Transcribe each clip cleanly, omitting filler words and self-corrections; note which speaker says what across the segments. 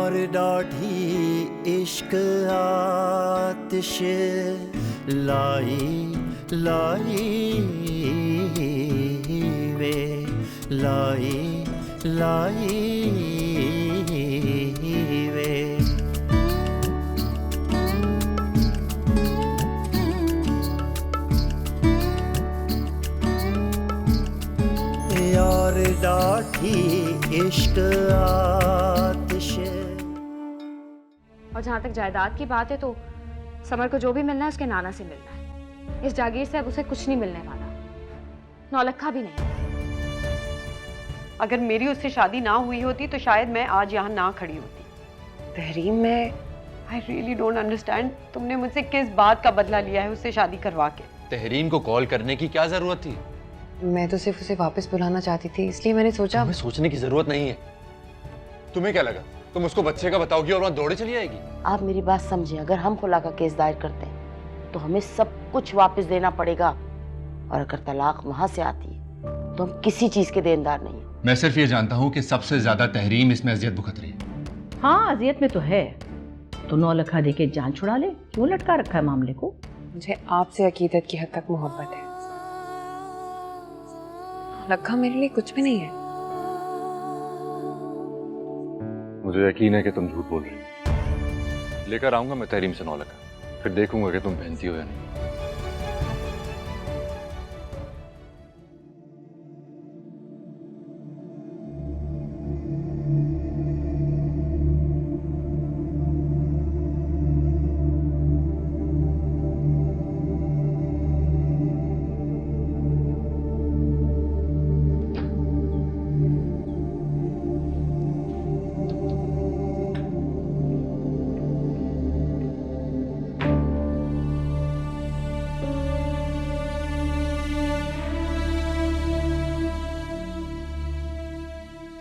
Speaker 1: यार डाढ़ी इश्क आतिश लाई लाई वे लाई लाई वे। यार डाढ़ी इश्क आतिश।
Speaker 2: और जहाँ तक जायदाद की बात है तो समर को जो भी मिलना है उसके नाना से मिलना है। इस जागीर से अब उसे कुछ नहीं मिलने वाला, नौलखा भी नहीं।
Speaker 3: अगर मेरी उससे शादी ना हुई होती तो शायद मैं आज यहाँ ना खड़ी होती। तहरीम, मैं आई रियली डोंट अंडरस्टैंड, तुमने मुझसे किस बात का बदला लिया है उससे शादी करवा के?
Speaker 4: तहरीम को कॉल करने की क्या जरूरत थी?
Speaker 3: मैं तो सिर्फ उसे वापस बुलाना चाहती थी, इसलिए मैंने सोचा।
Speaker 4: तुम्हें सोचने की जरूरत नहीं है। तुम्हें क्या लगा तुम उसको बच्चे का बताओगी और वहां दौड़े चली आएगी?
Speaker 5: आप मेरी बात समझिए, अगर हम खुला का केस दायर करते हैं तो हमें सब कुछ वापस देना पड़ेगा, और अगर तलाक वहां से आती है तो हम किसी चीज के देनदार नहीं हैं।
Speaker 6: मैं सिर्फ ये जानता हूँ कि सबसे ज्यादा तहरीम इसमें अजियत भुगत रही है।
Speaker 7: हाँ, अजियत में तो है, तो 9 लाख दे के जान छुड़ा ले, क्यों लटका रखा है मामले को?
Speaker 3: मुझे आपसे अकीदत की हद तक मोहब्बत है। लखा मेरे लिए कुछ भी नहीं है।
Speaker 4: मुझे यकीन है कि तुम झूठ बोल रही हो। लेकर आऊंगा मैं तहरीम से 9 लाख, फिर देखूंगा कि तुम पहनती हो या नहीं।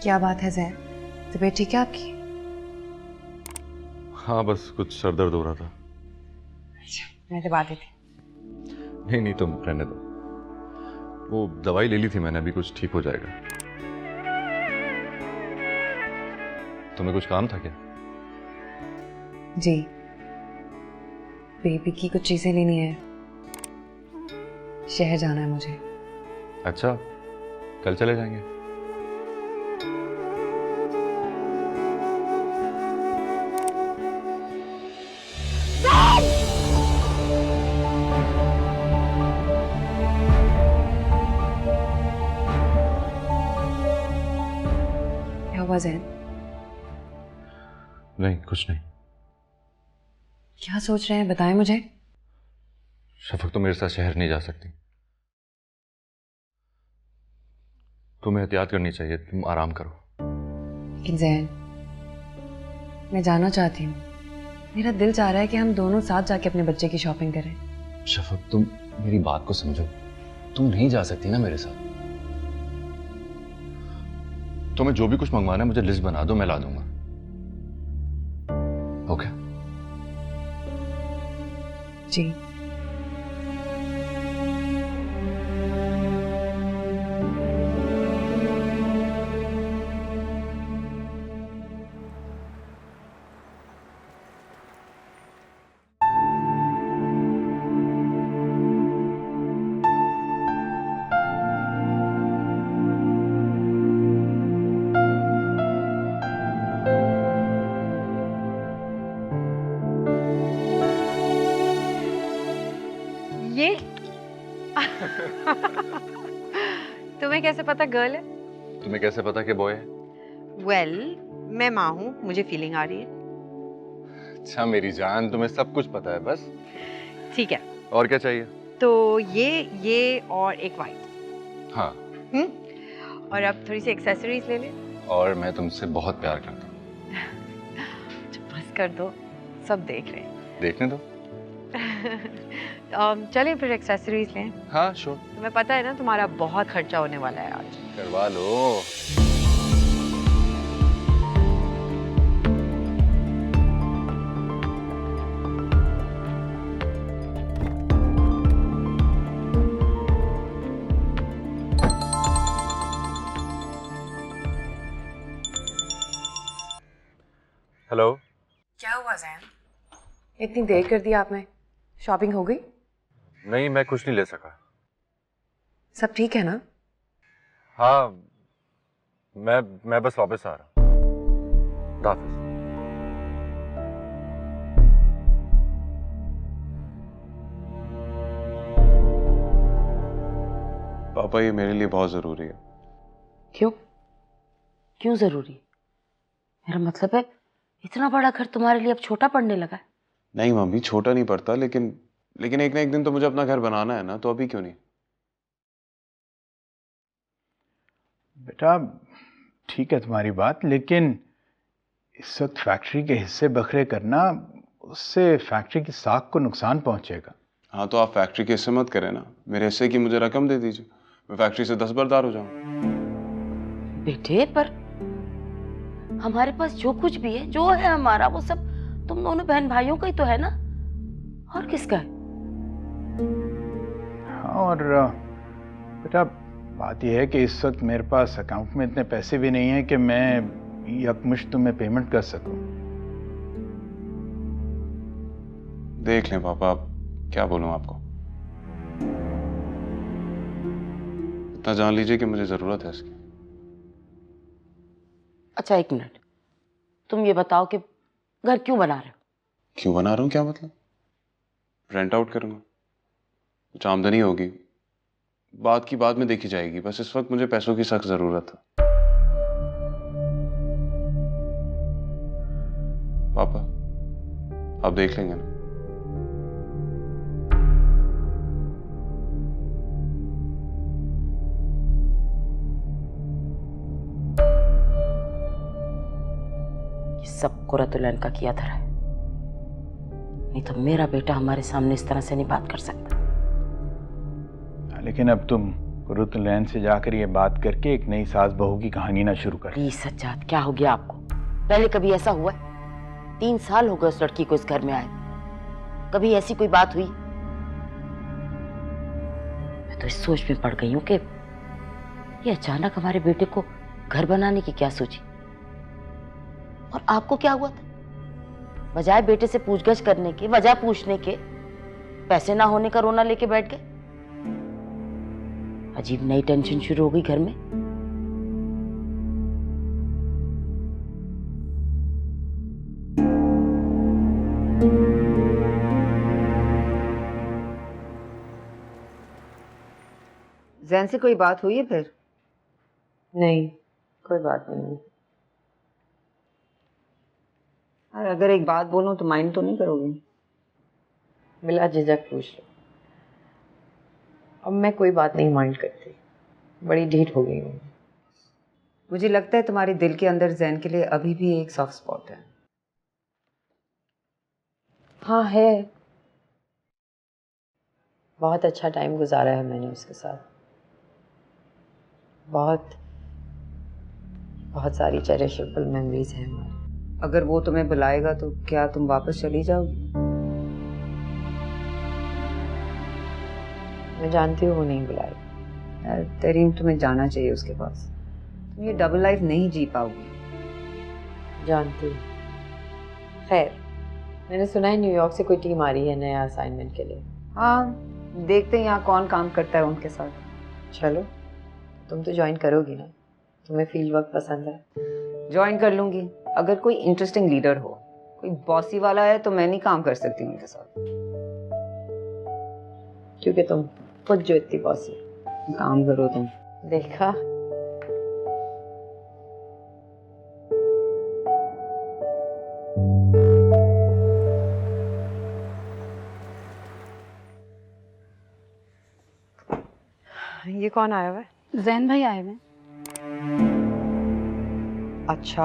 Speaker 3: क्या बात है जैन, तबीयत ठीक है आपकी?
Speaker 4: हाँ, बस कुछ सर दर्द हो रहा था।
Speaker 3: मैं तो बात थी।
Speaker 4: नहीं नहीं, तुम रहने दो। वो दवाई ले ली थी मैंने, अभी कुछ ठीक हो जाएगा। तुम्हें कुछ काम था क्या?
Speaker 3: जी, बेबी की कुछ चीजें लेनी है, शहर जाना है मुझे।
Speaker 4: अच्छा, कल चले जाएंगे।
Speaker 3: क्या हुआ जैन?
Speaker 4: नहीं, कुछ नहीं।
Speaker 3: क्या सोच रहे हैं, बताएं मुझे।
Speaker 4: शफक, तुम मेरे साथ शहर नहीं जा सकती। तुम्हें एहतियात करनी चाहिए, तुम आराम करो।
Speaker 3: लेकिन जैन, मैं जाना चाहती हूँ। मेरा दिल चाह रहा है कि हम दोनों साथ जाके अपने बच्चे की शॉपिंग करें।
Speaker 4: शफक, तुम मेरी बात को समझो। तुम नहीं जा सकती ना मेरे साथ। तुम्हें जो भी कुछ मंगवाना है मुझे लिस्ट बना दो, मैं ला दूंगा। ओके?
Speaker 3: जी। ये तुम्हें कैसे पता गर्ल है?
Speaker 4: तुम्हें कैसे पता कि बॉय है?
Speaker 3: वेल, मैं माँ हूँ, मुझे फीलिंग आ रही है।
Speaker 4: अच्छा मेरी जान, तुम्हें सब कुछ पता है। बस
Speaker 3: ठीक है,
Speaker 4: और क्या चाहिए?
Speaker 3: तो ये और एक वाइट।
Speaker 4: हाँ।
Speaker 3: और अब थोड़ी सी एक्सेसरीज ले ले।
Speaker 4: और मैं तुमसे बहुत प्यार करता हूँ।
Speaker 3: बस कर दो, सब देख रहे हैं।
Speaker 4: देखने दो।
Speaker 3: चलिए फिर एक्सेसरीज लें।
Speaker 4: हाँ श्योर।
Speaker 3: तुम्हें पता है ना तुम्हारा बहुत खर्चा होने वाला है आज।
Speaker 4: करवा लो। हेलो। हेलो।
Speaker 2: क्या हुआ जैन? इतनी देर कर दी आपने। शॉपिंग हो गई?
Speaker 4: नहीं, मैं कुछ नहीं ले सका।
Speaker 2: सब ठीक है ना?
Speaker 4: हाँ, मैं बस वापस आ रहा हूँ। खुदा हाफिज।
Speaker 8: पापा ये मेरे लिए बहुत जरूरी है।
Speaker 5: क्यों? क्यों जरूरी? मेरा मतलब है इतना बड़ा घर तुम्हारे लिए अब छोटा पड़ने लगा है?
Speaker 8: नहीं मम्मी, छोटा नहीं पड़ता, लेकिन एक ना एक दिन तो मुझे अपना घर बनाना है ना, तो अभी क्यों नहीं?
Speaker 9: बेटा ठीक है तुम्हारी बात, लेकिन इस वक्त फैक्ट्री के हिस्से बखरे करना, उससे फैक्ट्री की साख को नुकसान पहुंचेगा।
Speaker 8: हाँ तो आप फैक्ट्री के हिस्से मत करें ना, मेरे हिस्से की मुझे रकम दे दीजिए, मैं फैक्ट्री से 10 बरदार हो जाऊँ।
Speaker 5: बेटे पर हमारे पास जो कुछ भी है, जो है हमारा, वो सब तुम दोनों बहन भाइयों का ही तो है ना, और किसका है?
Speaker 9: हाँ, और बेटा बात यह है कि इस वक्त मेरे पास अकाउंट में इतने पैसे भी नहीं हैं कि मैं यकमुश्त तुम्हें पेमेंट कर सकूं।
Speaker 8: देख लें पापा, आप क्या बोलूं आपको, इतना जान लीजिए कि मुझे जरूरत है इसकी।
Speaker 5: अच्छा एक मिनट, तुम ये बताओ कि घर क्यों बना रहे हो?
Speaker 8: क्यों बना रहा हूँ, क्या मतलब? रेंट आउट करूंगा, कुछ आमदनी होगी, बात की बाद में देखी जाएगी, बस इस वक्त मुझे पैसों की सख्त जरूरत है। पापा आप देख लेंगे ना?
Speaker 5: सब कुरतुलैन का किया धरा है, नहीं तो मेरा बेटा हमारे सामने इस तरह से नहीं बात कर सकता।
Speaker 9: लेकिन अब तुम कुरतुलैन से जाकर ये बात करके एक नई सास बहू की कहानी ना शुरू कर।
Speaker 5: प्लीज सज्जाद, क्या हो गया आपको? पहले कभी ऐसा हुआ है? 3 साल हो गए उस लड़की को इस घर में आए, कभी ऐसी कोई बात हुई? मैं तो इस सोच में पड़ गई हूं कि ये अचानक हमारे बेटे को घर बनाने की क्या सोची। और आपको क्या हुआ था? बजाय बेटे से पूछगछ करने के, वजह पूछने के, पैसे ना होने का रोना लेके बैठ गए। अजीब नई टेंशन शुरू हो गई घर में।
Speaker 3: जैन से कोई बात हुई है फिर?
Speaker 10: नहीं, कोई बात नहीं हुई।
Speaker 3: और अगर एक बात बोलूं तो माइंड तो नहीं करोगी?
Speaker 10: बिला झिझक पूछ लो। अब मैं कोई बात नहीं माइंड करती, बड़ी ढीठ हो गई हूँ।
Speaker 3: मुझे लगता है तुम्हारे दिल के अंदर जैन के लिए अभी भी एक सॉफ्ट स्पॉट है।
Speaker 10: हाँ है, बहुत अच्छा टाइम गुजारा है मैंने उसके साथ, बहुत बहुत सारी चेरिशेबल मेमोरीज हैं हमारी।
Speaker 3: अगर वो तुम्हें बुलाएगा तो क्या तुम वापस चली जाओगी?
Speaker 10: मैं जानती हूँ वो नहीं बुलाएगा।
Speaker 3: यार तरीम, तुम्हें जाना चाहिए उसके पास, तुम ये डबल लाइफ नहीं जी पाओगी।
Speaker 10: जानती हूँ। खैर, मैंने सुना है न्यूयॉर्क से कोई टीम आ रही है नया असाइनमेंट के लिए।
Speaker 3: हाँ, देखते हैं यहाँ कौन काम करता है उनके साथ।
Speaker 10: चलो, तुम तो ज्वाइन करोगी ना? तुम्हें फील्ड वर्क पसंद है?
Speaker 3: ज्वाइन कर लूंगी, अगर कोई इंटरेस्टिंग लीडर हो। कोई बॉसी वाला है तो मैं नहीं काम कर सकती उनके साथ,
Speaker 10: क्योंकि तुम खुद जो इतनी बॉसी।
Speaker 3: काम करो तुम।
Speaker 10: देखा,
Speaker 3: ये कौन आया हुआ है?
Speaker 2: जैन भाई आए हुए हैं।
Speaker 3: अच्छा,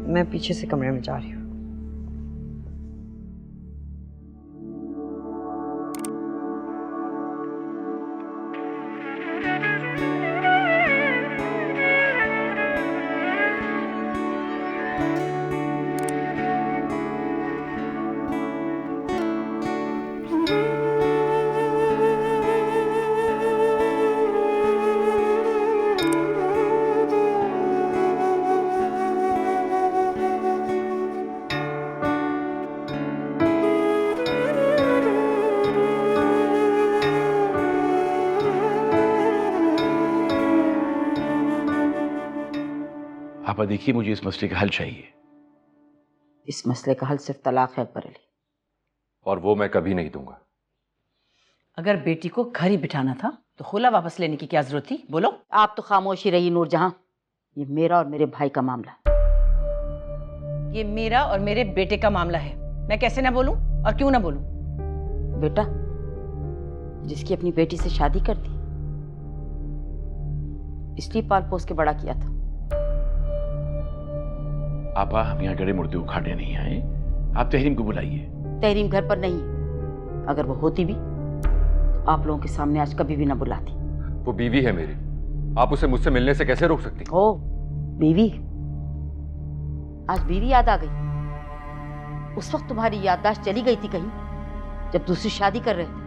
Speaker 3: मैं पीछे से कमरे में जा रही हूँ।
Speaker 11: आपा देखिए, मुझे इस मसले का हल चाहिए।
Speaker 5: इस मसले का हल सिर्फ तलाक है अकबर अली।
Speaker 4: और वो मैं कभी नहीं दूंगा।
Speaker 7: अगर बेटी को घर ही बिठाना था तो खुला वापस लेने की क्या जरूरत थी? बोलो।
Speaker 5: आप तो खामोशी रही नूरजहां। ये मेरा और मेरे भाई का मामला है।
Speaker 7: ये मेरा और मेरे बेटे का मामला है। मैं कैसे ना बोलूं और क्यों ना बोलूं?
Speaker 5: बेटा, जिसकी अपनी बेटी से शादी कर दी, इसलिए पाल पोस के बड़ा किया था।
Speaker 11: आपा, हम यहाँ गड़े मुर्दे उखाड़ने नहीं आए। आप तहरीम को बुलाइए।
Speaker 5: तहरीम घर पर नहीं है। अगर वो होती भी तो आप लोगों के सामने आज कभी भी ना बुलाती।
Speaker 4: वो बीवी है मेरी, आप उसे मुझसे मिलने से कैसे रोक सकती?
Speaker 5: ओ, बीवी? आज बीवी याद आ गई? उस वक्त तुम्हारी याददाश्त चली गई थी कहीं, जब दूसरी शादी कर रहे थे।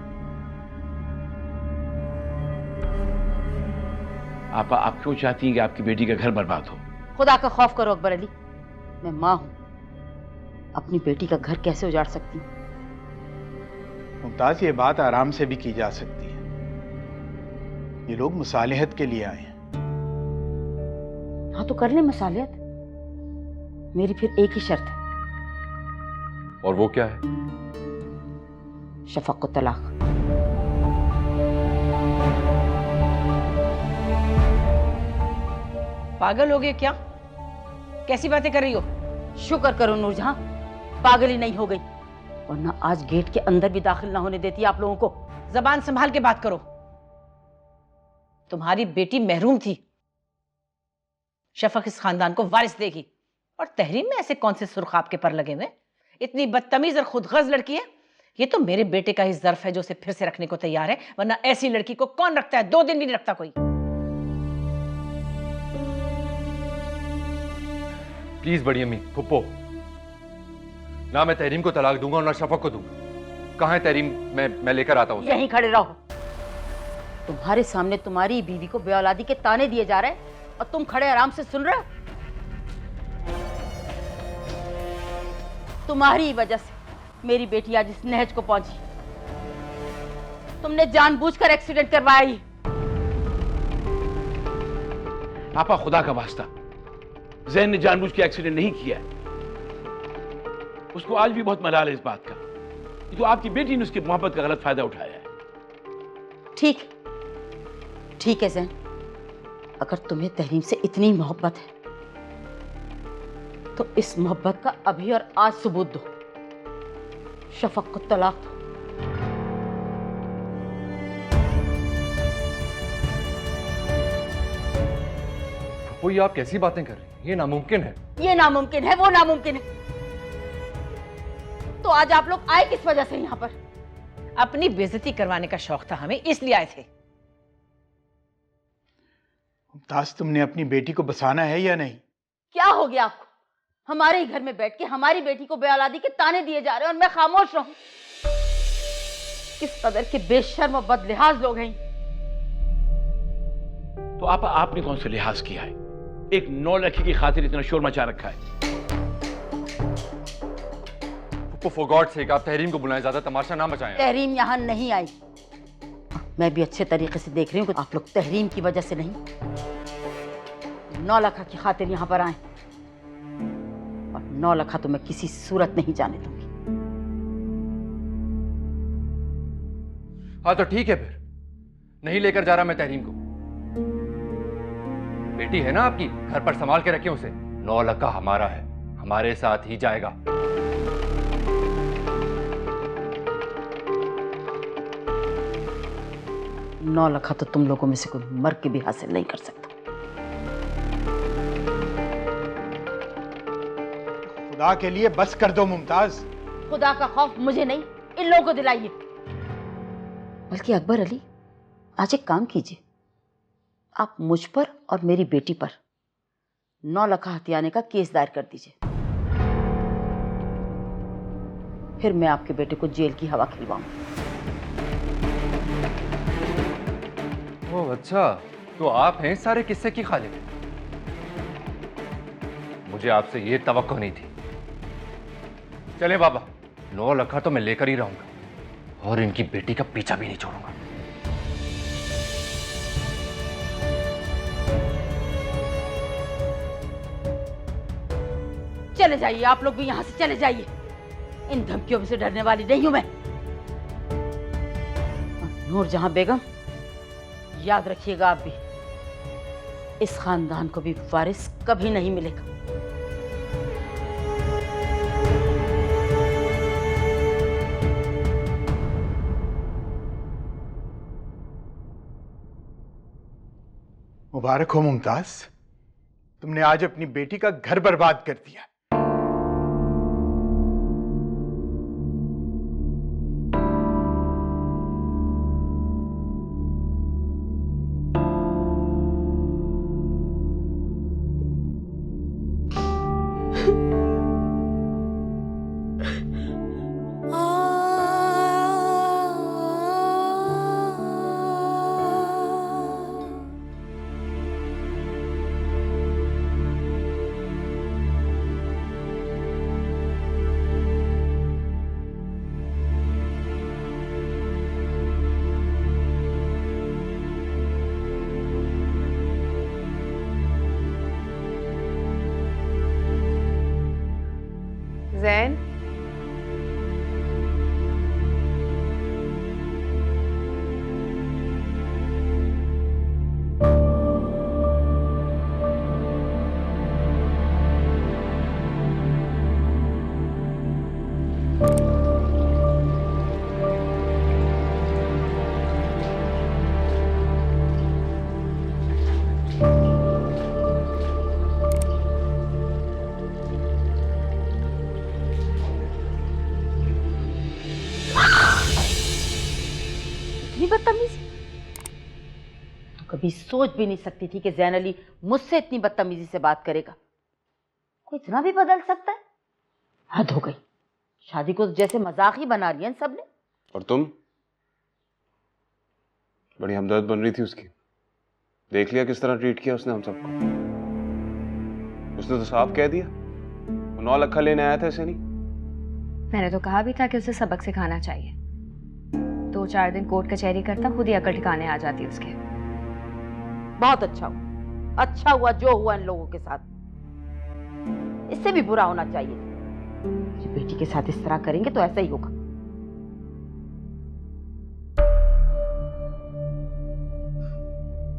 Speaker 11: आपा, आप क्यों चाहती हैं कि आपकी बेटी का घर बर्बाद हो?
Speaker 5: खुदा का खौफ करो अकबर अली। मैं माँ हूं, अपनी बेटी का घर कैसे उजाड़ सकती हूँ?
Speaker 9: मुमताज, ये बात आराम से भी की जा सकती है। ये लोग मुसालिहत के लिए आए हैं।
Speaker 5: हाँ तो कर ले मसालियत। मेरी फिर एक ही शर्त है।
Speaker 4: और वो क्या है?
Speaker 5: शफक को तलाक।
Speaker 7: पागल हो गए क्या? कैसी बातें कर रही हो?
Speaker 5: शुक्र करो नूरजहां, पागल ही नहीं हो गई, वरना आज गेट के अंदर भी दाखिल ना होने देती आप लोगों को।
Speaker 7: जबान संभाल के बात करो। तुम्हारी बेटी महरूम थी, शफक इस खानदान को वारिस देगी। और तहरीम में ऐसे कौन से सुर्खाब के पर लगे हुए? इतनी बदतमीज और खुदगर्ज लड़की है। ये तो मेरे बेटे का ही ज़र्फ है जो उसे फिर से रखने को तैयार है, वरना ऐसी लड़की को कौन रखता है? 2 दिन भी नहीं रखता कोई।
Speaker 4: प्लीज बड़ी अम्मी, फुप्पो, ना मैं तहरीम को तलाक दूंगा और ना शफक को दूंगा। कहाँ है तहरीम? मैं लेकर आता हूँ।
Speaker 5: यहीं खड़े रहो। तुम्हारे सामने तुम्हारी बीवी को बेऔलादी के ताने दिए जा रहे हैं और तुम खड़े आराम से सुन रहे हो। तुम्हारी वजह से मेरी बेटी आज इस नहज को पहुंची। तुमने जानबूझकर एक्सीडेंट करवाया ही।
Speaker 11: आपा, खुदा का वास्ता, जैन ने जानबूझ के एक्सीडेंट नहीं किया है। उसको आज भी बहुत मलाल है इस बात का। ये तो आपकी बेटी ने उसकी मोहब्बत का गलत फायदा उठाया है।
Speaker 5: ठीक है जैन, अगर तुम्हें तहरीम से इतनी मोहब्बत है तो इस मोहब्बत का अभी और आज सबूत दो। शफक को तलाक दो।
Speaker 4: वो ये आप कैसी बातें कर रही हैं? ये नामुमकिन है।
Speaker 5: ये नामुमकिन है, वो नामुमकिन है। तो आज आप लोग आए किस वजह से यहां पर?
Speaker 7: अपनी बेइज्जती करवाने का शौक था हमें, इसलिए आए थे।
Speaker 9: मुमताज, तुमने अपनी बेटी को बसाना है या नहीं?
Speaker 5: क्या हो गया आपको? हमारे ही घर में बैठ के हमारी बेटी को बेऔलादी के ताने दिए जा रहे हैं और मैं खामोश रहूं? किस कदर के बेशर्म और बदलिहाज लोग हैं।
Speaker 11: तो आपने कौन सा लिहाज किया है? एक 9 लड़की की खातिर इतना शोर मचा रखा है।
Speaker 4: फॉर गॉड सेक, आप तहरीम को बुलाएं, ज्यादा तमाशा ना बचाएं।
Speaker 5: तहरीम यहाँ नहीं आई। मैं भी अच्छे तरीके से देख रही हूँ कि आप लोग तहरीम की वजह से नहीं, 9 लाख की खातिर यहाँ पर आए। और 9 लाख तो मैं किसी सूरत नहीं जाने दूंगी।
Speaker 4: हाँ तो ठीक है, फिर नहीं लेकर जा रहा मैं तहरीम को। बेटी है ना आपकी, घर पर संभाल के रखें उसे। 9 लाख हमारा है, हमारे साथ ही जाएगा।
Speaker 5: नौ लाख तो तुम लोगों में से कोई मर के भी हासिल नहीं कर सकता।
Speaker 9: खुदा के लिए बस कर दो मुमताज।
Speaker 5: खुदा का खौफ मुझे नहीं, इन लोगों को दिलाइए। बल्कि अकबर अली, आज एक काम कीजिए, आप मुझ पर और मेरी बेटी पर 9 लाख हथियाने का केस दायर कर दीजिए। फिर मैं आपके बेटे को जेल की हवा खिलवाऊंगा।
Speaker 4: ओह अच्छा, तो आप हैं सारे किस्से की खालिक। मुझे आपसे ये तवक्को नहीं थी। चलें बाबा, 9 लाख तो मैं लेकर ही रहूंगा और इनकी बेटी का पीछा भी नहीं छोड़ूंगा।
Speaker 5: चले जाइए, आप लोग भी यहाँ से चले जाइए। इन धमकियों में से डरने वाली नहीं हूं मैं। नूरजहां बेगम, याद रखिएगा आप भी, इस खानदान को भी वारिस कभी नहीं मिलेगा।
Speaker 9: मुबारक हो मुमताज, तुमने आज अपनी बेटी का घर बर्बाद कर दिया।
Speaker 3: जैन,
Speaker 5: इतनी बदतमीजी तो कभी सोच भी नहीं सकती थी कि जैन अली मुझसे इतनी बदतमीजी से बात करेगा। कोई इतना भी बदल सकता है? हद हो गई। शादी को तो जैसे मजाक ही बना लिया इन सबने।
Speaker 8: और तुम बड़ी हमदर्द बन रही थी उसकी। देख लिया किस तरह ट्रीट किया उसने हम सबको। उसने तो साफ कह दिया वो 9 लाख लेने आया था, ऐसे नहीं।
Speaker 2: मैंने तो कहा भी था कि उसे सबक सिखाना चाहिए। 2-4 दिन कोर्ट कचहरी करता, खुद ही अकल ठिकाने आ जाती उसके।
Speaker 5: बहुत अच्छा हुआ, अच्छा हुआ जो हुआ इन लोगों के साथ। इससे भी बुरा होना चाहिए। जब बेटी के साथ इस तरह करेंगे तो ऐसा ही होगा।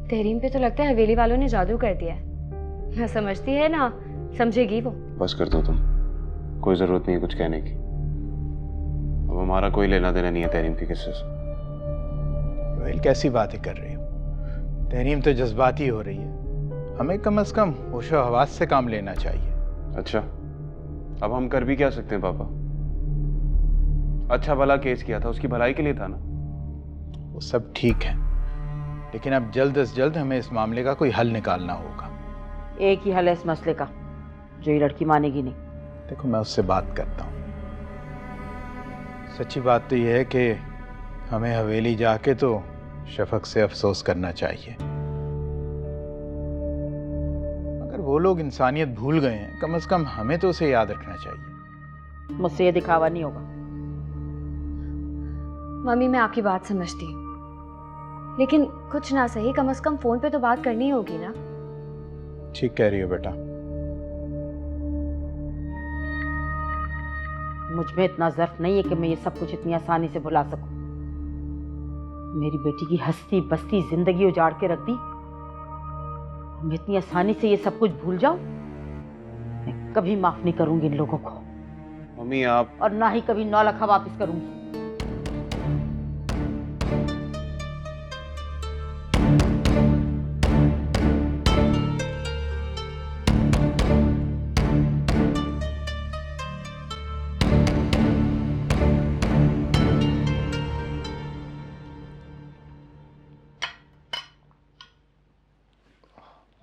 Speaker 2: तहरीम पे तो लगता है हवेली वालों ने जादू कर दिया है। ना समझती है ना समझेगी वो।
Speaker 8: बस कर दो तुम, कोई जरूरत नहीं है कुछ कहने की। अब हमारा कोई लेना देना नहीं है तहरीम के किस्से से।
Speaker 9: वेल, कैसी बातें कर रही हो? तहरीम तो जज्बाती हो रही है। हमें कम से कम होशो हवास से काम लेना चाहिए।
Speaker 8: अच्छा, अब हम कर भी क्या सकते हैं पापा? अच्छा भला केस किया था, उसकी भलाई के लिए था ना।
Speaker 9: वो सब ठीक है, लेकिन अब जल्द से जल्द हमें इस मामले का कोई हल निकालना होगा।
Speaker 5: एक ही हल है इस मसले का, जो ये लड़की मानेगी नहीं।
Speaker 9: देखो, मैं उससे बात करता हूँ। सच्ची बात तो यह है कि हमें हवेली जाके तो शफक से अफसोस करना चाहिए। अगर वो लोग इंसानियत भूल गए हैं, कम से कम हमें तो उसे याद रखना चाहिए।
Speaker 5: मुझसे ये दिखावा नहीं होगा।
Speaker 2: मम्मी, मैं आपकी बात समझती हूँ, लेकिन कुछ ना सही, कम से कम फोन पे तो बात करनी होगी ना।
Speaker 9: ठीक कह रही हो बेटा।
Speaker 5: मुझ में इतना ज़र्फ नहीं है कि मैं ये सब कुछ इतनी आसानी से भुला सकूं। मेरी बेटी की हंसती बसती जिंदगी उजाड़ के रख दी। मैं इतनी आसानी से ये सब कुछ भूल जाऊं? मैं कभी माफ नहीं करूंगी इन लोगों को।
Speaker 8: मम्मी आप,
Speaker 5: और ना ही कभी 9 लाख वापस करूंगी।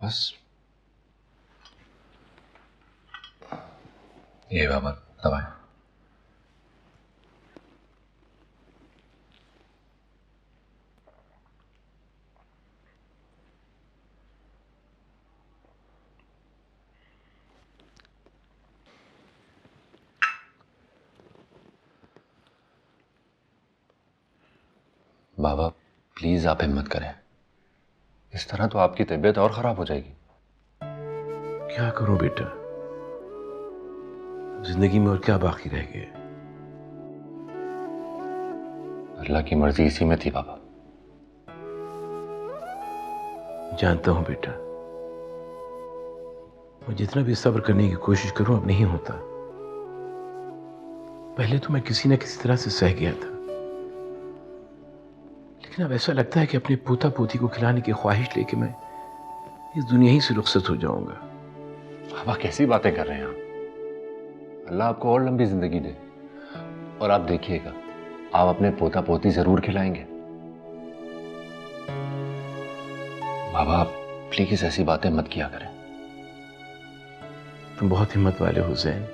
Speaker 4: बस ये बाबा दवाएं। बाबा प्लीज आप हिम्मत करें, इस तरह तो आपकी तबीयत और खराब हो जाएगी।
Speaker 11: क्या करूं बेटा, जिंदगी में और क्या बाकी रह गया?
Speaker 4: अल्लाह की मर्जी इसी में थी बाबा।
Speaker 11: जानता हूं बेटा, मैं जितना भी सब्र करने की कोशिश करूं अब नहीं होता। पहले तो मैं किसी न किसी तरह से सह गया था, लेकिन अब ऐसा लगता है कि अपने पोता पोती को खिलाने की ख्वाहिश लेके मैं इस दुनिया ही से रुखसत हो जाऊंगा।
Speaker 4: बाबा कैसी बातें कर रहे हैं आप? अल्लाह आपको और लंबी जिंदगी दे, और आप देखिएगा आप अपने पोता पोती जरूर खिलाएंगे। बाबा आप प्लीज ऐसी बातें मत किया करें।
Speaker 11: तुम बहुत हिम्मत वाले हो ज़ैन।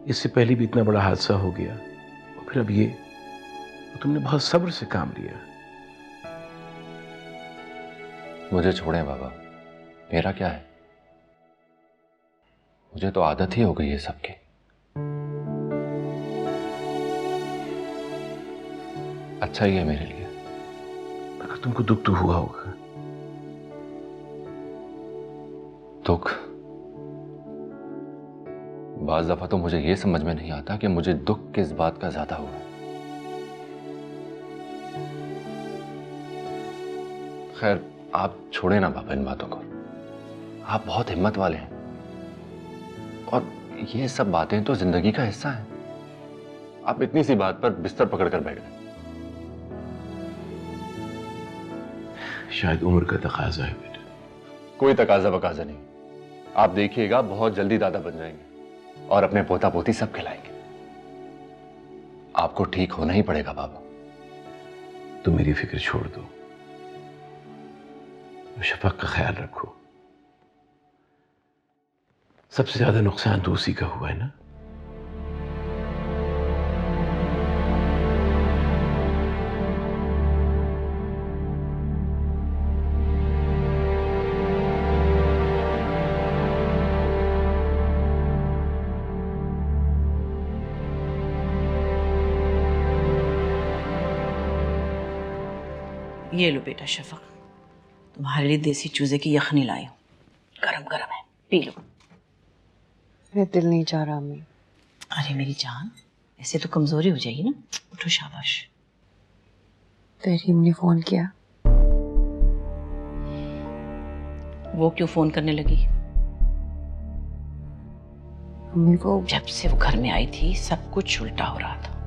Speaker 11: इससे पहले भी इतना बड़ा हादसा हो गया और फिर अब ये, तो तुमने बहुत सब्र से काम लिया।
Speaker 4: मुझे छोड़ें बाबा, मेरा क्या है? मुझे तो आदत ही हो गई है सबकी। अच्छा ही है मेरे लिए।
Speaker 11: अगर तुमको दुख तो हुआ होगा।
Speaker 4: दुख? बाज़ दफा तो मुझे यह समझ में नहीं आता कि मुझे दुख किस बात का ज्यादा हुआ है। खैर आप छोड़े ना बाबा इन बातों को। आप बहुत हिम्मत वाले हैं, और ये सब बातें तो जिंदगी का हिस्सा हैं। आप इतनी सी बात पर बिस्तर पकड़कर बैठ गए।
Speaker 11: शायद उम्र का तकाजा है बेटा।
Speaker 4: कोई तकाजा बकाजा नहीं। आप देखिएगा बहुत जल्दी दादा बन जाएंगे और अपने पोता पोती सब खिलाएंगे। आपको ठीक होना ही पड़ेगा बाबा।
Speaker 11: तुम मेरी फिक्र छोड़ दो, शफक का ख्याल रखो। सबसे ज्यादा नुकसान तो उसी का हुआ है ना।
Speaker 7: ये लो बेटा शफक, तुम्हारे लिए देसी चूजे की यखनी लाई हूँ, गरम गरम है, पी लो।
Speaker 3: मेरा दिल नहीं चाह रहा अम्मी।
Speaker 7: अरे मेरी जान, ऐसे तो कमजोरी हो जाएगी ना। उठो शाबाश।
Speaker 3: तहरीम ने फोन किया।
Speaker 7: वो क्यों फोन करने लगी?
Speaker 3: अम्मी वो
Speaker 7: जब से वो घर में आई थी सब कुछ उल्टा हो रहा था।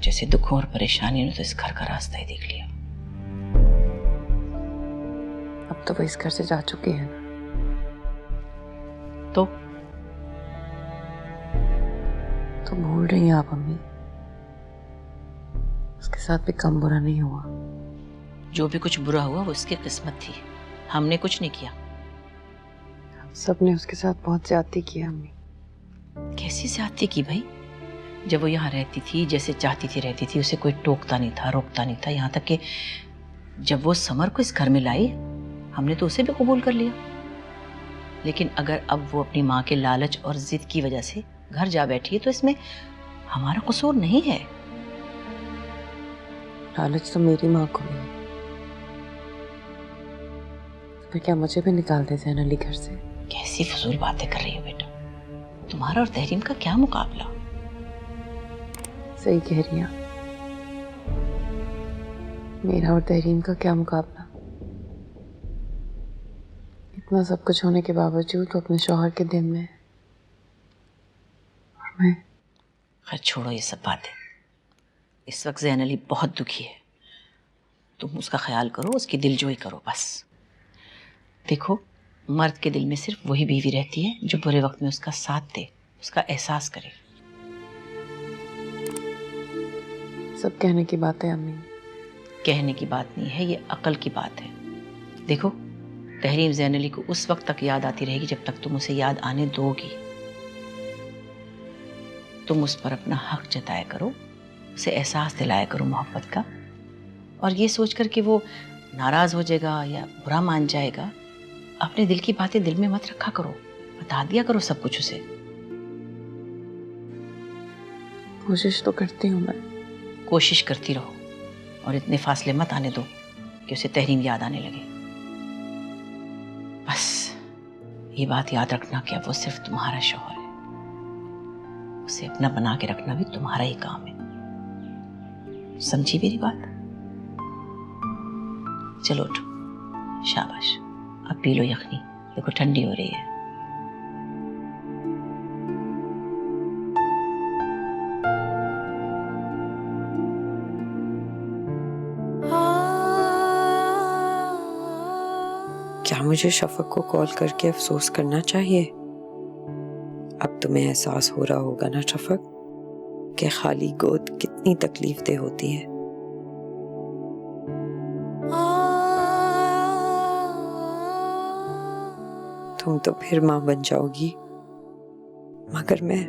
Speaker 7: जैसे दुखों और परेशानियों ने तो इस घर का रास्ता ही देख लिया।
Speaker 3: अब तो वो इस घर से जा चुकी है ना। तो भूल रही हैं आप अम्मी? उसके साथ भी कम बुरा नहीं हुआ।
Speaker 7: जो भी कुछ बुरा हुआ वो उसकी किस्मत थी, हमने कुछ नहीं किया।
Speaker 3: सबने उसके साथ बहुत ज्यादती की अम्मी।
Speaker 7: कैसी ज्यादती की भाई? जब वो यहाँ रहती थी, जैसे चाहती थी रहती थी, उसे कोई टोकता नहीं था, रोकता नहीं था। यहाँ तक कि जब वो समर को इस घर में लाई, हमने तो उसे भी कबूल कर लिया। लेकिन अगर अब वो अपनी माँ के लालच और जिद की वजह से घर जा बैठी है तो इसमें हमारा कसूर नहीं है।
Speaker 3: लालच तो मेरी माँ को भी है। फिर क्या मुझे भी निकाल दे ज़ैन अली घर से?
Speaker 7: कैसी फजूल बातें कर रही हो बेटा। तुम्हारा और तहरीम का क्या मुकाबला?
Speaker 3: सही कह रही हैं। मेरा और तहरीम का क्या मुकाबला? इतना सब कुछ होने के बावजूद तो अपने शौहर के दिल में, और मैं।
Speaker 7: खैर छोड़ो ये सब बातें। इस वक्त ज़ैन अली बहुत दुखी है। तुम उसका ख्याल करो, उसकी दिलजोई करो बस। देखो, मर्द के दिल में सिर्फ वही बीवी रहती है जो बुरे वक्त में उसका साथ दे, उसका एहसास करे।
Speaker 3: सब कहने की बात है अम्मी।
Speaker 7: कहने की बात नहीं है, ये अकल की बात है। देखो, तहरीम ज़ैन अली को उस वक्त तक याद आती रहेगी जब तक तुम उसे याद आने दोगी। तुम उस पर अपना हक जताया करो, उसे एहसास दिलाया करो मोहब्बत का। और ये सोचकर कि वो नाराज हो जाएगा या बुरा मान जाएगा, अपने दिल की बातें दिल में मत रखा करो, बता दिया करो सब कुछ उसे।
Speaker 3: कोशिश तो करती हूँ मैं।
Speaker 7: कोशिश करती रहो और इतने फासले मत आने दो कि उसे तहरीम याद आने लगे। बस ये बात याद रखना कि अब वो सिर्फ तुम्हारा शौहर है, उसे अपना बना के रखना भी तुम्हारा ही काम है। समझी मेरी बात? चलो उठो, शाबाश, अब पी लो यखनी, देखो ठंडी हो रही है।
Speaker 10: क्या मुझे शफक को कॉल करके अफसोस करना चाहिए? अब तुम्हें एहसास हो रहा होगा ना शफक, कि खाली गोद कितनी तकलीफ देह होती है। तुम तो फिर माँ बन जाओगी, मगर मैं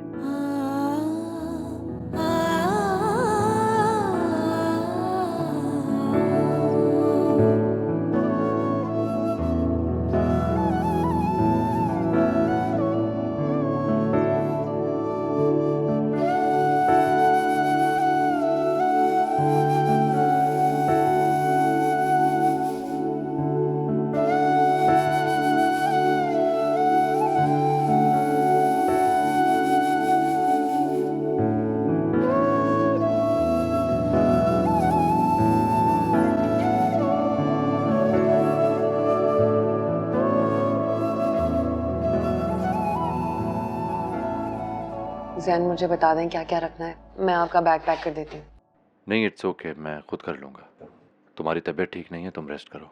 Speaker 3: जैन मुझे बता दें क्या क्या रखना है, मैं आपका बैग पैक कर देती हूँ।
Speaker 4: नहीं, इट्स ओके, मैं खुद कर लूँगा। तुम्हारी तबीयत ठीक नहीं है, तुम रेस्ट करो।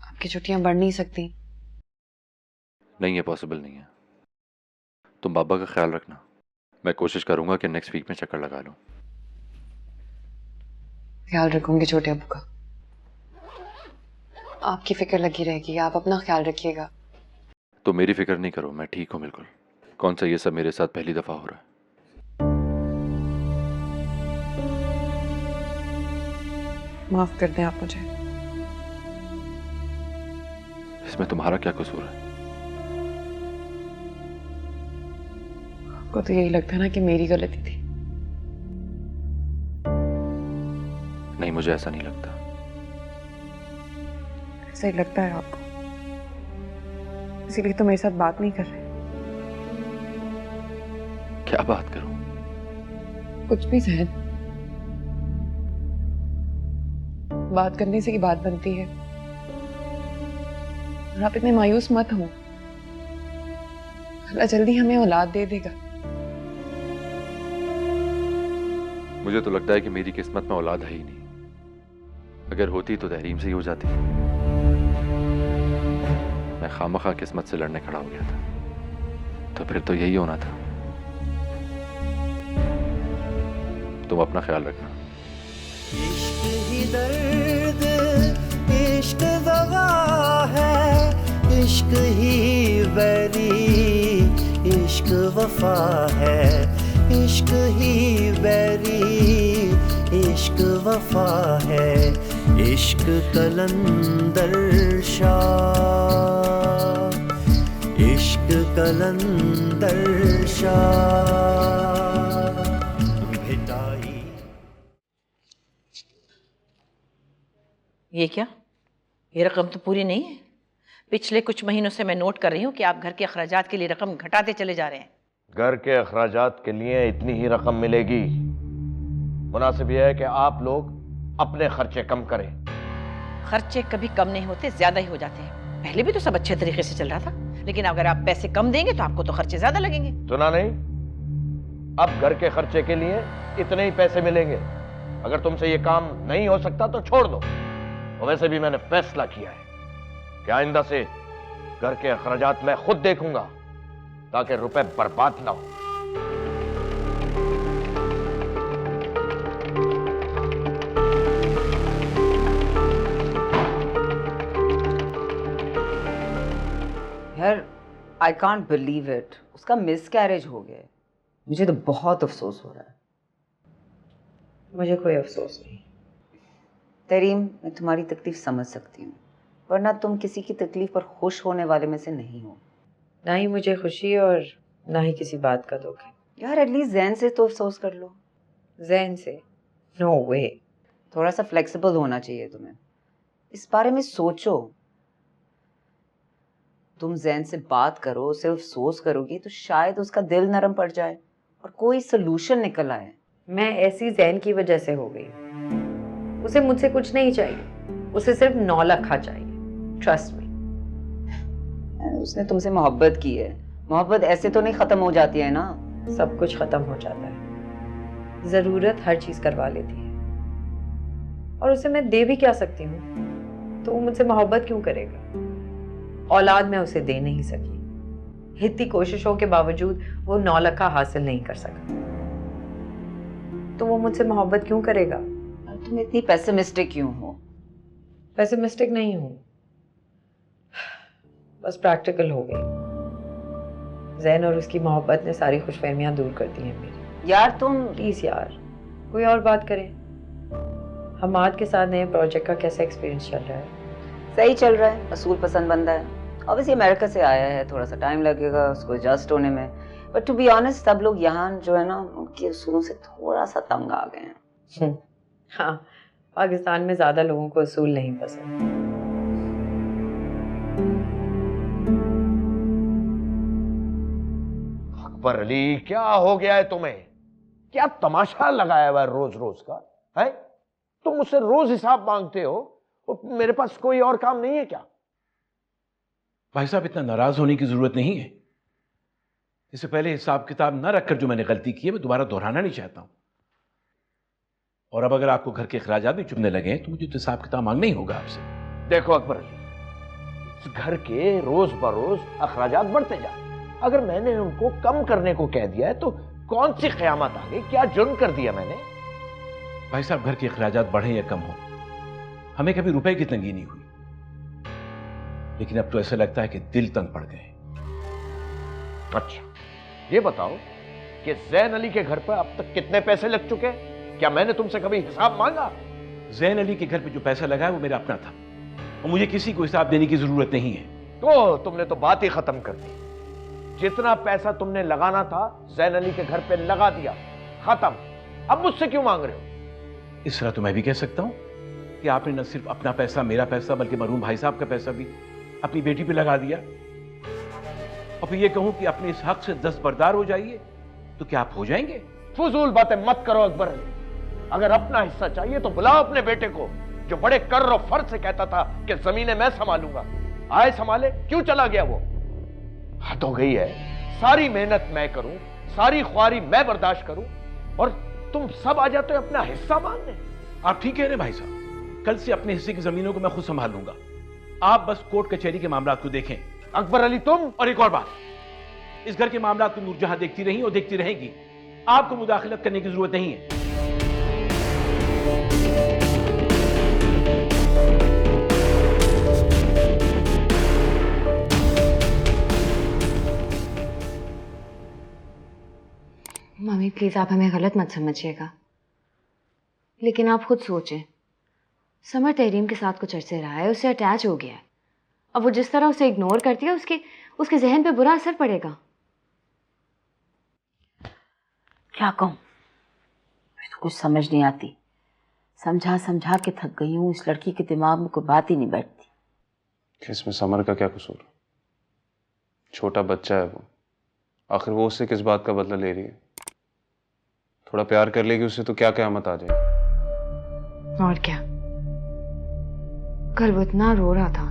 Speaker 3: आपकी छुट्टियाँ बढ़ नहीं सकती।
Speaker 4: नहीं, ये पॉसिबल नहीं है। तुम बाबा का ख्याल रखना, मैं कोशिश करूँगा कि नेक्स्ट वीक में चक्कर लगा लूँ।
Speaker 3: ख्याल रखूंगी छोटे अब्बू का, आपकी फिक्र लगी रहेगी, आप अपना ख्याल रखिएगा।
Speaker 4: तो मेरी फिक्र नहीं करो, मैं ठीक हूँ बिल्कुल। कौन सा ये सब मेरे साथ पहली दफा हो रहा है?
Speaker 3: माफ कर दें आप मुझे।
Speaker 4: इसमें तुम्हारा क्या कसूर है?
Speaker 3: आपको तो यही लगता ना कि मेरी गलती थी।
Speaker 4: नहीं, मुझे ऐसा नहीं लगता।
Speaker 3: ऐसा ही लगता है आपको, इसीलिए तो मेरे साथ बात नहीं कर रहे।
Speaker 4: क्या बात करूं?
Speaker 3: कुछ भी जहन, बात करने से ही बात बनती है। और आप इतने मायूस मत हो, अल्लाह जल्दी हमें औलाद दे देगा।
Speaker 4: मुझे तो लगता है कि मेरी किस्मत में औलाद है ही नहीं। अगर होती तो तहरीम से ही हो जाती। मैं खामखा किस्मत से लड़ने खड़ा हो गया था, तो फिर तो यही होना था। तुम अपना ख्याल रखना।
Speaker 1: इश्क ही दर्द, इश्क दवा है, इश्क ही बैरी, इश्क वफा है, इश्क ही बैरी, इश्क वफा है, इश्क कलंदर शाह, इश्क कलंदर शाह भिटाई।
Speaker 7: ये क्या? ये रकम तो पूरी नहीं है। पिछले कुछ महीनों से मैं नोट कर रही हूँ कि आप घर के अखराजात के लिए रकम घटाते चले जा रहे हैं।
Speaker 12: घर के अखराजात के लिए इतनी ही रकम मिलेगी। मुनासिब यह है कि आप लोग अपने खर्चे कम करें।
Speaker 7: खर्चे कभी कम नहीं होते, ज्यादा ही हो जाते हैं। पहले भी तो सब अच्छे तरीके से चल रहा था, लेकिन अगर आप पैसे कम देंगे तो आपको तो खर्चे ज्यादा लगेंगे।
Speaker 12: सुना नहीं? अब घर के खर्चे के लिए इतने ही पैसे मिलेंगे। अगर तुमसे ये काम नहीं हो सकता तो छोड़ दो। और वैसे भी मैंने फैसला किया है कि आइंदा से घर के अखराजात मैं खुद देखूंगा, ताकि रुपए बर्बाद ना हो।
Speaker 5: यार, आई कांट बिलीव इट, उसका मिस कैरेज हो गया है। मुझे तो बहुत अफसोस हो रहा है।
Speaker 10: मुझे कोई अफसोस नहीं।
Speaker 5: तरीम, मैं तुम्हारी तकलीफ समझ सकती हूँ, वरना तुम किसी की तकलीफ पर खुश होने वाले में से नहीं हो।
Speaker 10: ना ही मुझे खुशी और ना ही किसी बात का दुख है।
Speaker 5: यार, एटलीस्ट जैन से तो अफसोस कर लो।
Speaker 10: जैन से? नो वे।
Speaker 5: थोड़ा सा फ्लेक्सिबल होना चाहिए तुम्हें। इस बारे में सोचो। तुम जैन से बात करो, सिर्फ अफसोस करोगी तो शायद उसका दिल नरम पड़ जाए और कोई सोल्यूशन निकल आए।
Speaker 10: मैं ऐसी जैन की वजह से हो गई। उसे मुझसे कुछ नहीं चाहिए, उसे सिर्फ 9 लाख चाहिए। Trust me.
Speaker 5: उसने तुमसे मोहब्बत की है, मोहब्बत ऐसे तो नहीं खत्म हो जाती है ना।
Speaker 10: सब कुछ खत्म हो जाता है, जरूरत हर चीज करवा लेती है, और उसे मैं दे भी क्या सकती हूँ, तो वो मुझसे मोहब्बत क्यों करेगा? औलाद मैं उसे दे नहीं सकी, इतनी कोशिशों के बावजूद वो 9 लाख हासिल नहीं कर सका, तो वो मुझसे मोहब्बत क्यों करेगा?
Speaker 5: तुम इतनी पेसिमिस्टिक क्यों हो?
Speaker 10: पेसिमिस्टिक नहीं हूँ, बस प्रैक्टिकल हो गई। जैन और उसकी मोहब्बत ने सारी खुशफहमियां दूर कर दी हैं मेरी।
Speaker 5: यार तुम
Speaker 10: प्लीज यार, कोई और बात करें। हमाद के साथ नए प्रोजेक्ट का कैसा एक्सपीरियंस चल रहा है?
Speaker 5: सही चल रहा है, असूल पसंद बंदा है। ऑब्वियसली अमेरिका से आया है, थोड़ा सा टाइम लगेगा उसको एडजस्ट होने में, बट टू बी ऑनेस्ट सब लोग यहाँ जो है ना उनके असूलों से थोड़ा सा तंग आ गए हैं।
Speaker 10: हाँ, पाकिस्तान में ज्यादा लोगों को असूल नहीं पसंद।
Speaker 12: अकबर अली, क्या हो गया है तुम्हें? क्या तमाशा लगाया हुआ है रोज रोज का? है तुम मुझसे रोज हिसाब मांगते हो और मेरे पास कोई और काम नहीं है क्या?
Speaker 11: भाई साहब, इतना नाराज होने की जरूरत नहीं है। इससे पहले हिसाब किताब ना रखकर जो मैंने गलती की है मैं दोबारा दोहराना नहीं चाहता हूं। और अब अगर आपको घर के अखराजात भी चुभने लगे तो मुझे तो हिसाब किताब मांगना ही होगा आपसे।
Speaker 12: देखो अकबर अली, इस घर के रोज बरोज अखराजात बढ़ते जा। अगर मैंने उनको कम करने को कह दिया है तो कौन सी क़यामत आ गई? क्या जुर्म कर दिया मैंने?
Speaker 11: भाई साहब, घर के अखराजात बढ़े या कम हो, हमें कभी रुपए की तंगी नहीं हुई, लेकिन अब तो ऐसा लगता है कि दिल तंग पड़ गए।
Speaker 12: अच्छा, ये बताओ कि जैन अली के घर पर अब तक कितने पैसे लग चुके हैं? क्या मैंने तुमसे कभी हिसाब मांगा?
Speaker 11: जैन अली के घर पे जो पैसा लगा है वो मेरा अपना था और मुझे किसी को हिसाब देने की जरूरत नहीं है।
Speaker 12: तो तुमने तो बात ही खत्म कर दी। जितना पैसा तुमने लगाना था जैन अली के घर पे लगा दिया, खत्म। अब मुझसे क्यों मांग रहे हो?
Speaker 11: इस तरह तो मैं भी कह सकता हूं कि आपने न सिर्फ अपना पैसा, मेरा पैसा, बल्कि मरहूम भाई साहब का पैसा भी अपनी बेटी पे लगा दिया। और फिर ये कहूं कि अपने इस हक से दस्तबरदार हो जाइए, तो क्या आप हो जाएंगे?
Speaker 12: फजूल बातें मत करो अकबर अली। अगर अपना हिस्सा चाहिए तो बुलाओ अपने बेटे को, जो बड़े कर्र और फर्ज से कहता था कि जमीनें मैं संभालूंगा। आए संभाले, क्यों चला गया वो? हद हो गई है। सारी मेहनत मैं करूं, सारी ख्वारी मैं बर्दाश्त करूं, और तुम सब आ जाते हो अपना हिस्सा मांगने।
Speaker 11: आप ठीक कह रहे हैं भाई साहब, कल से अपने हिस्से की जमीनों को मैं खुद संभाल लूंगा। आप बस कोर्ट कचहरी के मामला को देखें।
Speaker 12: अकबर अली तुम।
Speaker 11: और एक और बात, इस घर के मामला को नूरजहां देखती रही और देखती रहेगी, आपको मुदाखलत करने की जरूरत नहीं है।
Speaker 2: मम्मी प्लीज आप हमें गलत मत समझिएगा, लेकिन आप खुद सोचें, समर तहरीम के साथ कुछ अरसे रहा है, उससे अटैच हो गया है। अब वो जिस तरह उसे इग्नोर करती है उसके जहन पे बुरा असर पड़ेगा।
Speaker 5: क्या कहूं, मुझे तो कुछ समझ नहीं आती। समझा समझा के थक गई हूं। इस लड़की के दिमाग में कोई बात ही नहीं बैठती।
Speaker 8: इसमें समर का क्या कसूर? छोटा बच्चा है वो, आखिर वो उससे किस बात का बदला ले रही है? थोड़ा प्यार कर लेगी उससे तो क्या क़यामत आ जाए।
Speaker 2: और क्या, कल वो इतना रो रहा था,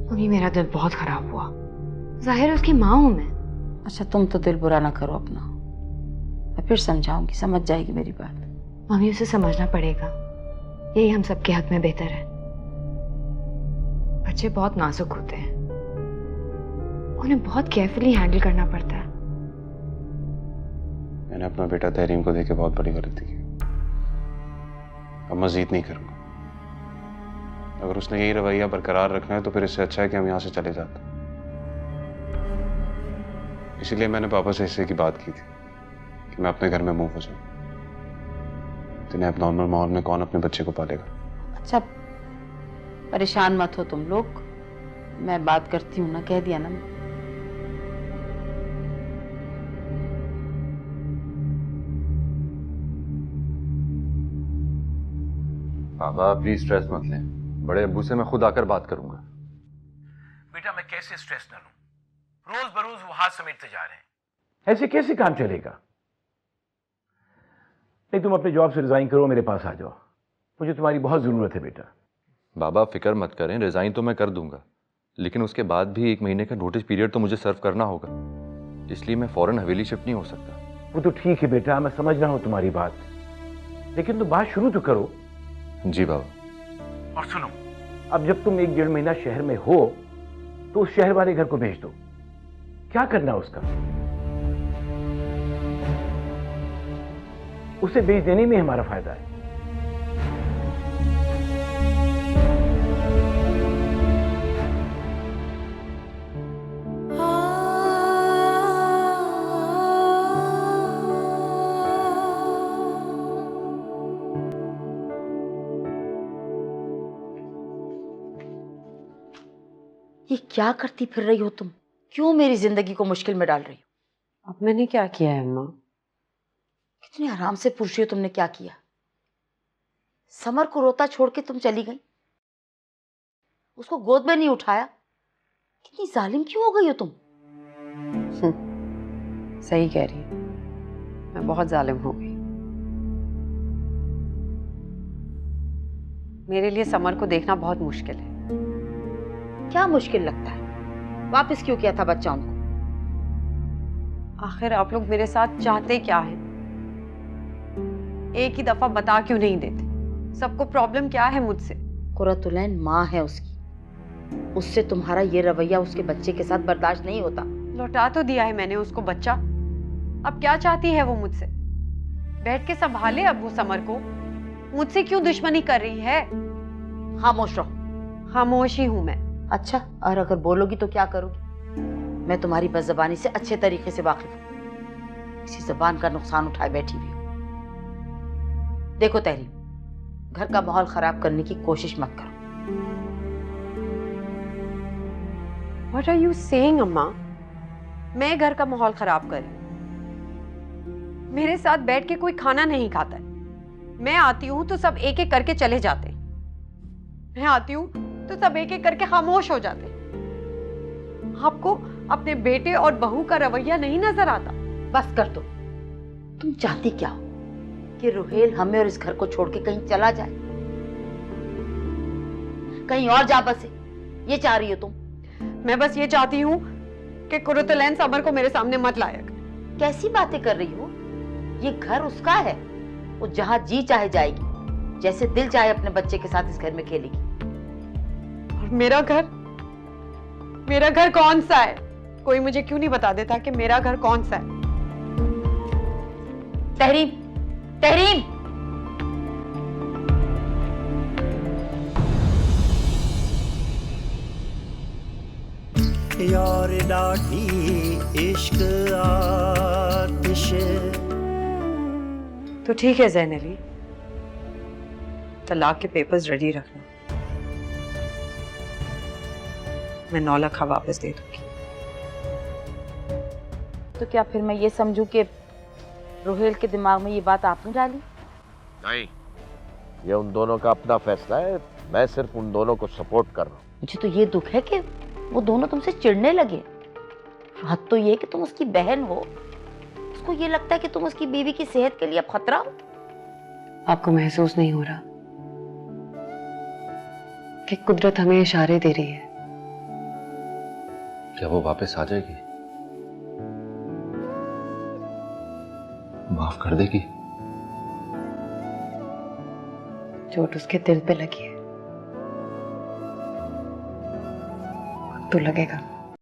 Speaker 2: अभी मेरा दिल बहुत खराब हुआ। जाहिर है उसकी माँ हूं मैं।
Speaker 5: अच्छा तुम तो दिल बुरा ना करो अपना, मैं फिर समझाऊंगी, समझ जाएगी मेरी बात।
Speaker 2: मम्मी उसे समझना पड़ेगा, यही हम सबके हक में बेहतर है। बच्चे बहुत नाजुक होते हैं, उन्हें बहुत केयरफुली हैंडल करना पड़ता है।
Speaker 8: मैंने अपना बेटा तहरीम को देके बहुत बड़ी गलती की, अब मजीद नहीं करूंगा। अगर उसने यही रवैया बरकरार रखना है तो फिर इससे अच्छा है कि हम यहां से चले जाते। इसीलिए मैंने पापा से हिस्से की बात की थी कि मैं अपने घर में मूव हो जाऊं। इतने अब नॉर्मल माहौल में कौन अपने बच्चे को पालेगा?
Speaker 5: अच्छा परेशान मत हो तुम लोग, मैं बात करती हूँ ना, कह दिया ना।
Speaker 4: बाबा प्लीज स्ट्रेस मत लें, बड़े अब्बू से मैं खुद आकर बात करूंगा।
Speaker 11: बेटा मैं कैसे स्ट्रेस न लूं? रोज बरोज वो हाथ समेटते जा रहे हैं, ऐसे कैसे काम चलेगा? नहीं, तुम अपने जॉब से रिजाइन करो, मेरे पास आ जाओ, मुझे तुम्हारी बहुत जरूरत है बेटा।
Speaker 4: बाबा फिक्र मत करें, रिजाइन तो मैं कर दूंगा, लेकिन उसके बाद भी 1 महीने का नोटिस पीरियड तो मुझे सर्व करना होगा, इसलिए मैं फौरन हवेली शिफ्ट नहीं हो सकता।
Speaker 11: वो तो ठीक है बेटा, मैं समझ रहा हूं तुम्हारी बात, लेकिन तुम बात शुरू तो करो।
Speaker 4: जी बाबा।
Speaker 11: और सुनो, अब जब तुम 1-1.5 महीना शहर में हो तो उस शहर वाले घर को भेज दो। क्या करना उसका? उसे बेच देने में हमारा फायदा है।
Speaker 5: ये क्या करती फिर रही हो तुम? क्यों मेरी जिंदगी को मुश्किल में डाल रही हो?
Speaker 3: अब मैंने क्या किया है अम्मा?
Speaker 5: कितने आराम से पूछ रही हो तुमने क्या किया? समर को रोता छोड़ के तुम चली गई, उसको गोद में नहीं उठाया। कितनी जालिम क्यों हो गई हो तुम?
Speaker 3: सही कह रही है, मैं बहुत जालिम हो गई। मेरे लिए समर को देखना बहुत मुश्किल है।
Speaker 5: क्या मुश्किल लगता है? वापस क्यों किया था बच्चा उनको?
Speaker 3: आखिर आप लोग मेरे साथ चाहते क्या हैं? एक ही दफा बता क्यों नहीं देते? सबको प्रॉब्लम क्या है मुझसे?
Speaker 5: कुरतुलैन माँ है उसकी, उससे तुम्हारा ये रवैया उसके बच्चे के साथ बर्दाश्त नहीं होता।
Speaker 3: लौटा तो दिया है मैंने उसको बच्चा, अब क्या चाहती है वो मुझसे? बैठ के संभाले अब वो समर को, मुझसे क्यों दुश्मनी कर रही है?
Speaker 5: खामोश रहो।
Speaker 3: खामोश ही हूं मैं।
Speaker 5: अच्छा, और अगर बोलोगी तो क्या करोगी? मैं तुम्हारी बदज़बानी से अच्छे तरीके से वाकिफ हूं, इसी जबान का नुकसान उठाए बैठी हुई हूं। देखो तहरीम, घर का माहौल खराब करने की कोशिश मत करो।
Speaker 3: What are you saying, अम्मा? मैं घर का माहौल खराब कर रही हूं? मेरे साथ बैठ के कोई खाना नहीं खाता है। मैं आती हूं तो सब एक एक करके चले जाते हैं। मैं आती हूं तो सब एक एक करके खामोश हो जाते हैं। आपको अपने बेटे और बहू का रवैया नहीं नजर आता?
Speaker 5: बस कर दो। तुम चाहती क्या हो? कि रुहेल हमें और इस घर को छोड़ के कहीं चला जाए, कहीं और जा बसे? ये चाह रही हो तुम?
Speaker 3: मैं बस ये चाहती हूँ कि कुरतुलैन समर को मेरे सामने मत लाया कर।
Speaker 5: कैसी बातें कर रही हो? ये घर उसका है, वो जहां जी चाहे जाएगी, जैसे दिल चाहे अपने बच्चे के साथ इस घर में खेलेगी।
Speaker 3: और मेरा घर कौन सा है? कोई मुझे क्यों नहीं बता देता कि मेरा घर कौन सा है?
Speaker 5: तहरीम, तहरीम!
Speaker 1: यार डाठी इश्क आतिश।
Speaker 10: तो ठीक है ज़ैन अली, तलाक के पेपर्स रेडी रखना, मैं 9 लाख वापस दे दूंगी।
Speaker 5: तो क्या फिर मैं ये समझूं कि रुहेल के दिमाग में ये बात आपने डाली?
Speaker 12: नहीं, ये उन दोनों का अपना फैसला है, मैं सिर्फ उन दोनों को सपोर्ट कर रहा हूँ।
Speaker 5: मुझे तो ये दुख है कि वो दोनों तुमसे चिढ़ने लगे। हद तो ये कि तुम उसकी बहन हो, उसको ये लगता है कि तुम उसकी बीवी की सेहत के लिए अब खतरा हो।
Speaker 2: आपको महसूस नहीं हो रहा कि कुदरत हमें इशारे दे रही है?
Speaker 4: क्या वो वापस आ जाएगी? माफ कर देगी?
Speaker 2: चोट उसके दिल पे लगी है, तो लगेगा।